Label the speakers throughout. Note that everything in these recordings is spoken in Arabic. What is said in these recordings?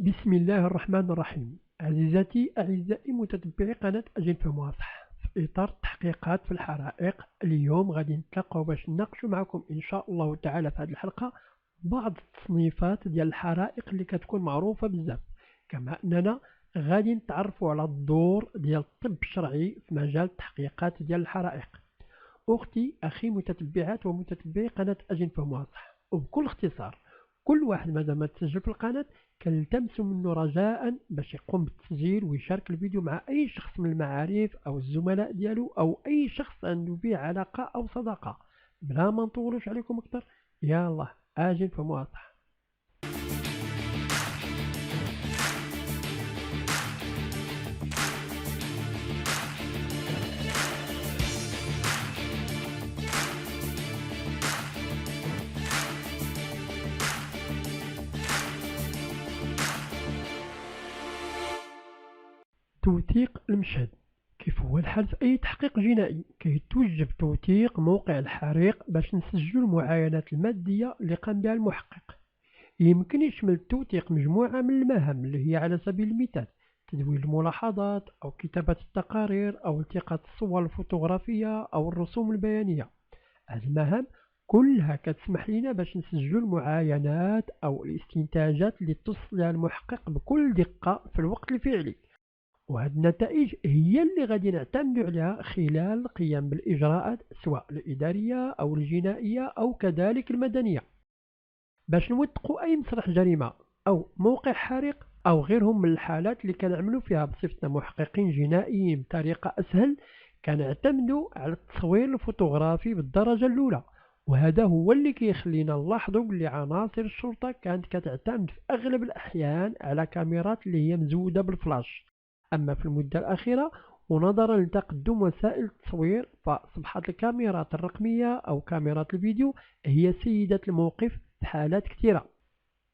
Speaker 1: بسم الله الرحمن الرحيم. عزيزاتي أعزائي متتبعي قناة أجل فمواصح، في إطار التحقيقات في الحرائق اليوم غادي نتلاقاو باش نناقشوا معكم إن شاء الله تعالى في هذه الحلقة بعض التصنيفات ديال الحرائق اللي كتكون معروفة بزاف، كما أننا غادي نتعرفوا على الدور ديال الطب الشرعي في مجال التحقيقات ديال الحرائق. أختي أخي متتبعات ومتتبعي قناة أجل فمواصح، وبكل اختصار كل واحد مادام ما تسجل في القناة كنلتمس منه رجاء باش يقوم بالتسجيل ويشارك الفيديو مع أي شخص من المعارف أو الزملاء ديالو أو أي شخص عنده به علاقة أو صداقة. بلا ما نطولوش عليكم أكثر، يلا أجل فمواصح. توثيق المشهد. كيف هو الحال في أي تحقيق جنائي كيتوجب توثيق موقع الحريق باش نسجلوا المعاينات المادية اللي قام بها المحقق. يمكن يشمل التوثيق مجموعة من المهام اللي هي على سبيل المثال تدوين الملاحظات أو كتابة التقارير أو التقاط الصور الفوتوغرافية أو الرسوم البيانية. هذه المهام كلها كتسمح لنا باش نسجلوا المعاينات أو الاستنتاجات اللي توصل لها المحقق بكل دقة في الوقت الفعلي، وهذه النتائج هي اللي غادي نعتمد عليها خلال القيام بالإجراءات سواء الإدارية أو الجنائية أو كذلك المدنية، باش نوثقوا أي مسرح جريمة أو موقع حريق أو غيرهم من الحالات اللي كنعملوا فيها بصفتنا محققين جنائيين بطريقة أسهل. كنعتمدوا على التصوير الفوتوغرافي بالدرجة الأولى، وهذا هو اللي كيخلينا نلاحظوا بلي عناصر الشرطة كانت كتعتمد في أغلب الأحيان على كاميرات اللي هي مزودة بالفلاش. أما في المدة الأخيرة ونظرا لتقدم وسائل التصوير فأصبحت الكاميرات الرقمية أو كاميرات الفيديو هي سيدة الموقف في حالات كثيرة،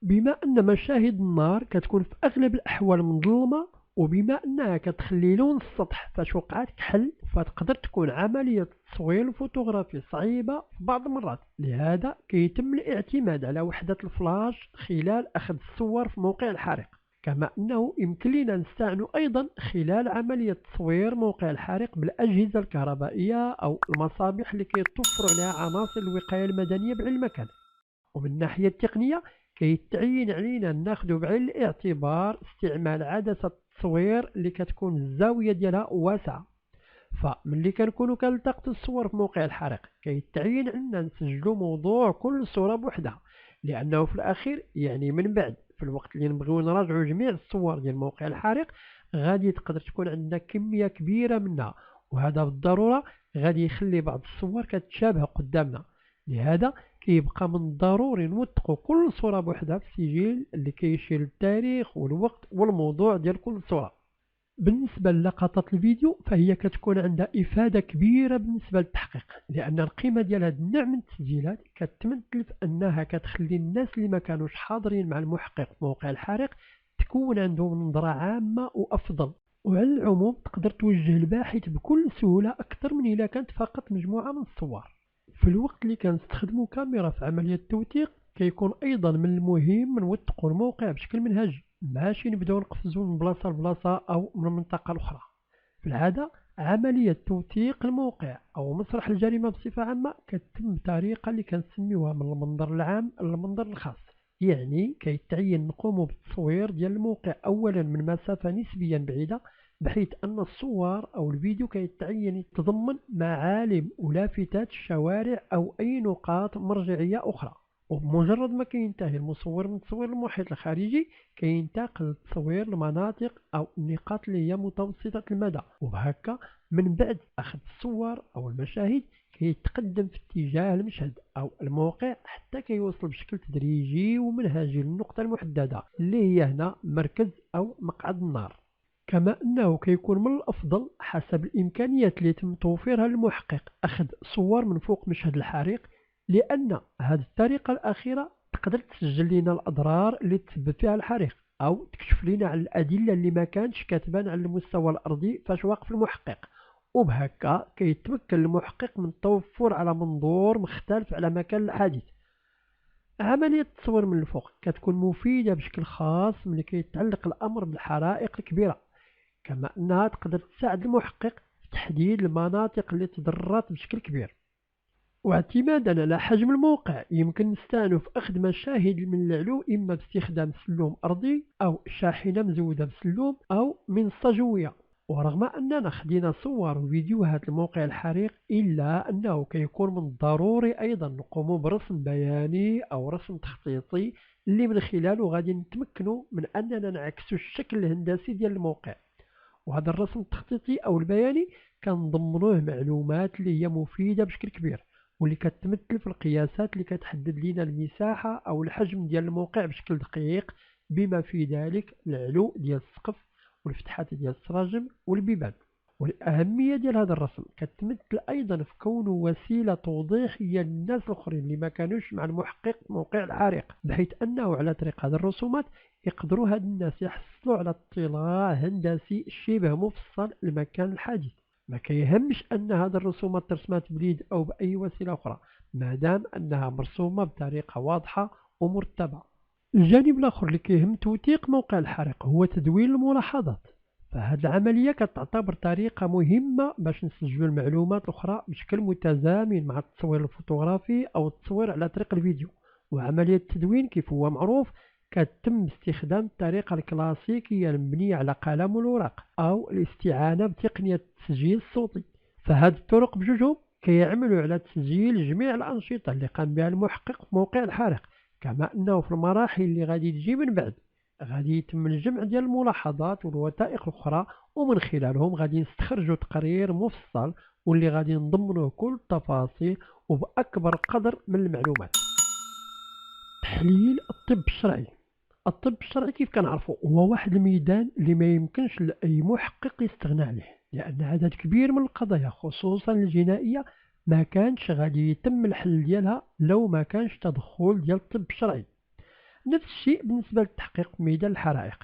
Speaker 1: بما أن مشاهد النار كتكون في أغلب الأحوال مظلمة، وبما أنها كتخلي لون السطح فاش وقعت كحل فتقدر تكون عملية التصوير الفوتوغرافي صعيبة في بعض المرات. لهذا كيتم الاعتماد على وحدة الفلاش خلال أخذ الصور في موقع الحريق، كما أنه يمكن لنا نستعنوا أيضا خلال عملية تصوير موقع الحريق بالأجهزة الكهربائية أو المصابيح اللي كيتوفر عليها عناصر الوقاية المدنية بعين المكان. ومن الناحية التقنية كيتعين علينا ناخذ بعين الاعتبار استعمال عدسة التصوير اللي كتكون الزاوية ديالها واسعة. فملي كنكونوا كنلتقطوا الصور في موقع الحريق كيتعين علينا نسجلوا موضوع كل صورة بوحدها، لأنه في الأخير يعني من بعد في الوقت اللي نبغيو نراجعوا جميع الصور ديال موقع الحريق غادي تقدر تكون عندنا كمية كبيرة منها، وهذا بالضرورة غادي يخلي بعض الصور كتشابه قدامنا. لهذا كيبقى من الضروري نوثقوا كل صورة بوحدها في سجل اللي كيشير التاريخ والوقت والموضوع ديال كل صورة. بالنسبة للقطات الفيديو فهي كتكون عندها إفادة كبيرة بالنسبة للتحقيق، لأن القيمة ديال هذا النوع من التسجيلات كتمثل في أنها كتخلي الناس اللي ما كانوش حاضرين مع المحقق في موقع الحريق تكون عندهم نظرة عامة وأفضل، وعلى العموم تقدر توجه الباحث بكل سهولة أكثر من إذا كانت فقط مجموعة من الصور. في الوقت اللي كنستخدموا كاميرا في عملية التوثيق كيكون أيضا من المهم نوثقوا الموقع بشكل منهجي، ماشي نبداو نقفزوا من بلاصة لبلاصة أو من منطقة لأخرى. في العادة عملية توثيق الموقع أو مسرح الجريمة بصفة عامة كتتم بطريقة اللي كنسميوها من المنظر العام للمنظر الخاص، يعني كيتعين نقوم بالتصوير ديال الموقع أولا من مسافة نسبيا بعيدة، بحيث أن الصور أو الفيديو كيتعين يتضمن معالم ولافتات الشوارع أو أي نقاط مرجعية أخرى. وبمجرد ما كينتهي المصور من تصوير المحيط الخارجي كينتقل لتصوير المناطق أو النقاط اللي هي متوسطة المدى، وبهكا من بعد أخذ الصور أو المشاهد كيتقدم في اتجاه المشهد أو الموقع حتى كيوصل بشكل تدريجي ومنهجي للنقطة المحددة اللي هي هنا مركز أو مقعد النار. كما أنه كيكون من الأفضل حسب الإمكانيات اللي يتم توفيرها للمحقق أخذ صور من فوق مشهد الحريق، لأن هذه الطريقة الأخيرة تقدر تسجل لنا الأضرار اللي تسبب فيها الحريق أو تكشف لنا عن الأدلة اللي ما كانتش كتبان على المستوى الأرضي فاش واقف المحقق، وبهكا كيتمكن المحقق من التوفر على منظور مختلف على مكان الحادث. عملية التصوير من الفوق كتكون مفيدة بشكل خاص ملي كيتعلق الأمر بالحرائق الكبيرة، كما أنها تقدر تساعد المحقق في تحديد المناطق اللي تضررت بشكل كبير. واعتمادا على حجم الموقع يمكن نستأنف أخذ مشاهد من العلو إما باستخدام سلوم أرضي أو شاحنة مزودة بسلوم أو منصة جوية. ورغم أننا خدينا صور وفيديوهات لموقع الحريق إلا أنه كيكون من الضروري أيضا نقوم برسم بياني أو رسم تخطيطي اللي من خلاله غادي نتمكنوا من أننا نعكسوا الشكل الهندسي ديال الموقع. وهذا الرسم التخطيطي أو البياني كنضمنوه معلومات اللي هي مفيدة بشكل كبير واللي كتمثل في القياسات اللي كتحدد لنا المساحة أو الحجم ديال الموقع بشكل دقيق، بما في ذلك العلو ديال السقف والفتحات ديال السراجم والبيبان. والأهمية ديال هذا الرسم كتمثل أيضا في كونه وسيلة توضيحية للناس الآخرين اللي ما كانوش مع المحقق موقع الحريق، بحيث أنه على طريق هذه الرسومات يقدروا هاد الناس يحصلوا على اطلاع هندسي شبه مفصل لمكان الحادث. ما كيهمش أن هذه الرسومات ترسمات باليد أو بأي وسيلة أخرى ما دام أنها مرسومة بطريقة واضحة ومرتبة. الجانب الآخر اللي كيهم توثيق موقع الحريق هو تدوين الملاحظات، فهذه العملية كتعتبر طريقة مهمة باش نسجلوا المعلومات الأخرى بشكل متزامن مع التصوير الفوتوغرافي أو التصوير على طريق الفيديو. وعملية التدوين كيف هو معروف كتم باستخدام الطريقة الكلاسيكية المبنية على قلم والورق أو الاستعانة بتقنية التسجيل الصوتي. فهذه الطرق بجوجهم كيعملوا على تسجيل جميع الأنشطة اللي قام بها المحقق في موقع الحريق، كما أنه في المراحل اللي غادي تجي من بعد غادي يتم الجمع ديال الملاحظات والوثائق الأخرى، ومن خلالهم غادي نستخرجوا تقرير مفصل واللي غادي نضمنوه كل التفاصيل وبأكبر قدر من المعلومات. تحليل الطب الشرعي. الطب الشرعي كيف كنعرفوا هو واحد الميدان اللي ما يمكنش لأي محقق يستغنى عليه، لأن عدد كبير من القضايا خصوصا الجنائية ما كانش غادي يتم الحل ديالها لو ما كانش تدخل ديال الطب الشرعي. نفس الشيء بالنسبة للتحقيق في ميدان الحرائق.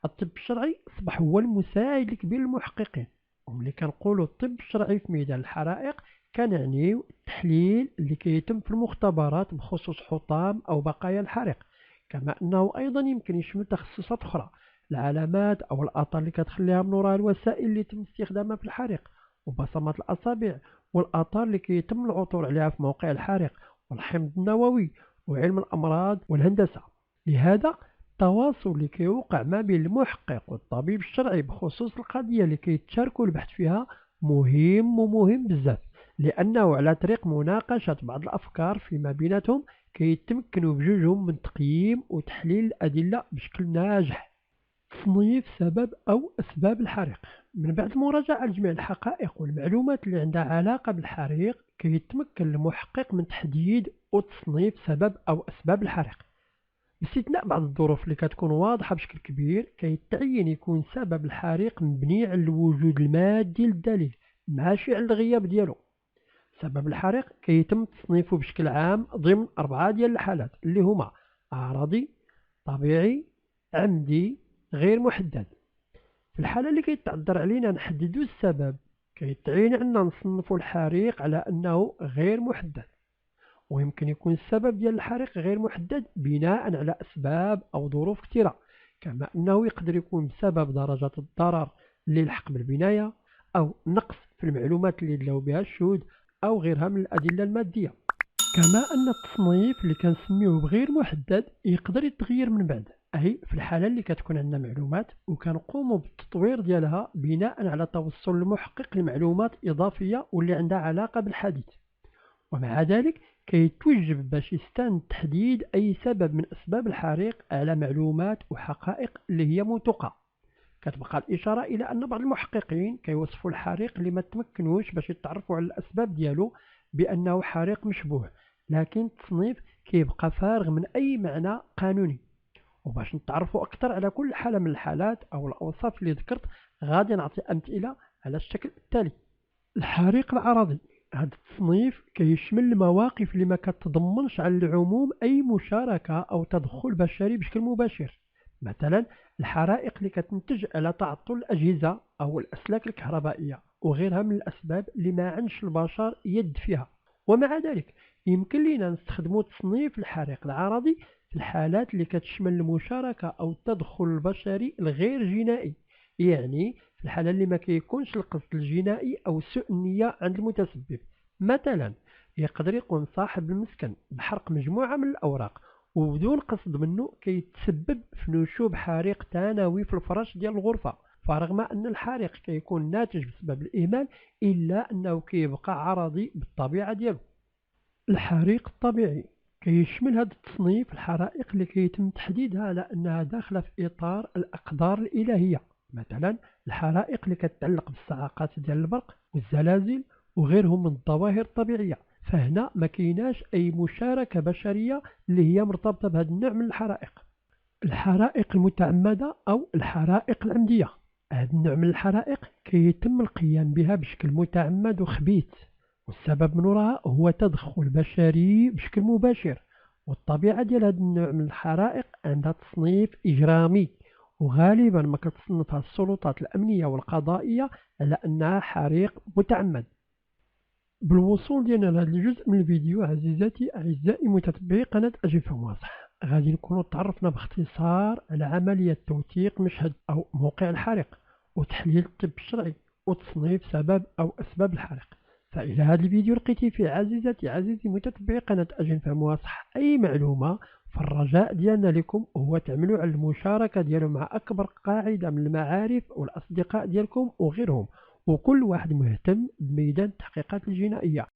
Speaker 1: الطب الشرعي أصبح هو المساعد الكبير للمحققين، وملي كنقولوا الطب الشرعي في ميدان الحرائق كنعنيو التحليل اللي كيتم في المختبرات بخصوص حطام أو بقايا الحريق، كما أنه أيضا يمكن يشمل تخصصات أخرى، العلامات أو الآثار اللي كتخليها من وراء الوسائل اللي يتم استخدامها في الحريق، وبصمات الأصابع، والآثار اللي كيتم العثور عليها في موقع الحريق، والحمض النووي، وعلم الأمراض والهندسة. لهذا التواصل اللي كيوقع ما بين المحقق والطبيب الشرعي بخصوص القضية اللي كيتشاركوا البحث فيها مهم بزاف، لأنه على طريق مناقشة بعض الأفكار فيما بيناتهم كيتمكنوا بجوجهم من تقييم وتحليل الأدلة بشكل ناجح. تصنيف سبب أو أسباب الحريق. من بعد مراجعة لجميع الحقائق والمعلومات اللي عندها علاقة بالحريق كيتمكن المحقق من تحديد وتصنيف سبب أو أسباب الحريق. باستثناء بعض الظروف اللي كتكون واضحة بشكل كبير كيتعين يكون سبب الحريق مبني على الوجود المادي للدليل ماشي على الغياب ديالو. سبب الحريق كيتم تصنيفه بشكل عام ضمن 4 ديال الحالات اللي هما عرضي، طبيعي، عمدي، غير محدد. في الحالة اللي كيتعذر علينا نحددو السبب كيتعين عندنا نصنفو الحريق على أنه غير محدد، ويمكن يكون السبب ديال الحريق غير محدد بناء على أسباب أو ظروف كثيرة، كما أنه يقدر يكون بسبب درجة الضرر اللي لحق بالبناية أو نقص في المعلومات اللي دلاو بها الشهود أو غيرها من الأدلة المادية. كما أن التصنيف اللي كنسميوه بغير محدد يقدر يتغير من بعد، أي في الحالة اللي كتكون عندنا معلومات وكنقوموا بالتطوير ديالها بناء على توصل المحقق لمعلومات إضافية واللي عندها علاقة بالحديث. ومع ذلك كيتوجب باش يستند تحديد أي سبب من أسباب الحريق على معلومات وحقائق اللي هي موثوقة. كتبقى الإشارة إلى أن بعض المحققين كيوصفوا الحريق اللي ما تمكنوش باش يتعرفوا على الأسباب ديالو بأنه حريق مشبوه، لكن التصنيف كيبقى فارغ من أي معنى قانوني. وباش نتعرفوا أكثر على كل حالة من الحالات أو الأوصاف اللي ذكرت غادي نعطي أمثلة على الشكل التالي. الحريق العرضي. هذا التصنيف كيشمل المواقف اللي ما كتضمنش على العموم أي مشاركة أو تدخل بشري بشكل مباشر، مثلا الحرائق اللي كتنتج على تعطل الأجهزة أو الأسلاك الكهربائية وغيرها من الأسباب اللي ما عندش البشر يد فيها. ومع ذلك يمكن لينا نستخدموا تصنيف الحريق العرضي في الحالات اللي كتشمل المشاركة أو التدخل البشري الغير جنائي، يعني في الحالة اللي ما كيكونش القصد الجنائي أو سوء النية عند المتسبب. مثلا يقدر يقوم صاحب المسكن بحرق مجموعة من الأوراق وبدون قصد منه كيتسبب في نشوب حريق ثانوي في الفرش ديال الغرفة، فرغم أن الحريق كيكون ناتج بسبب الإهمال إلا أنه كيبقى عرضي بالطبيعة ديالو. الحريق الطبيعي كيشمل هذا التصنيف الحرائق اللي كيتم تحديدها على أنها داخلة في إطار الأقدار الإلهية، مثلا الحرائق اللي كتتعلق بالصعقات ديال البرق والزلازل وغيرهم من الظواهر الطبيعية، فهنا ما كايناش أي مشاركة بشرية اللي هي مرتبطة بهذا النوع من الحرائق. الحرائق المتعمدة أو الحرائق العمدية، هذا النوع من الحرائق كيتم القيام بها بشكل متعمد وخبيث، والسبب من وراها هو تدخل بشري بشكل مباشر، والطبيعة ديال هذا النوع من الحرائق عندها تصنيف إجرامي، وغالبا ما كتصنفها السلطات الأمنية والقضائية على أنها حريق متعمد. بالوصول ديالنا لهذا الجزء من الفيديو عزيزاتي أعزائي متتبعي قناة أجل فهم واضح، غادي نكونوا تعرفنا باختصار على عملية توثيق مشهد أو موقع الحريق وتحليل الطب الشرعي وتصنيف سبب أو أسباب الحريق. فإلى هذا الفيديو لقيتي فيه عزيزتي عزيزي متتبعي قناة أجل فهم واضح أي معلومة، فالرجاء ديالنا لكم هو تعملوا على المشاركة ديالو مع أكبر قاعدة من المعارف والأصدقاء ديالكم وغيرهم، وكل واحد مهتم بميدان التحقيقات الجنائية.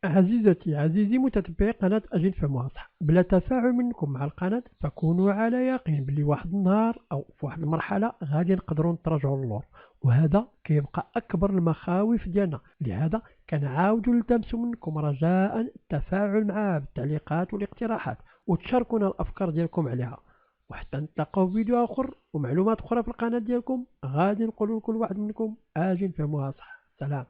Speaker 1: عزيزتي عزيزي متتبعي قناة أجل فهم واضح، بلا تفاعل منكم مع القناة فكونوا على يقين بلي واحد النهار أو في واحد المرحلة غادي نقدروا نتراجعوا للور، وهذا كيبقى أكبر المخاوف ديالنا. لهذا كنعاودوا نلتمسوا منكم رجاء التفاعل معها بالتعليقات والاقتراحات وتشاركونا الأفكار ديالكم عليها، وحتى نتلاقاو في فيديو آخر ومعلومات أخرى في القناة ديالكم. غادي نقول لكل واحد منكم أجل فهم واضح. سلام.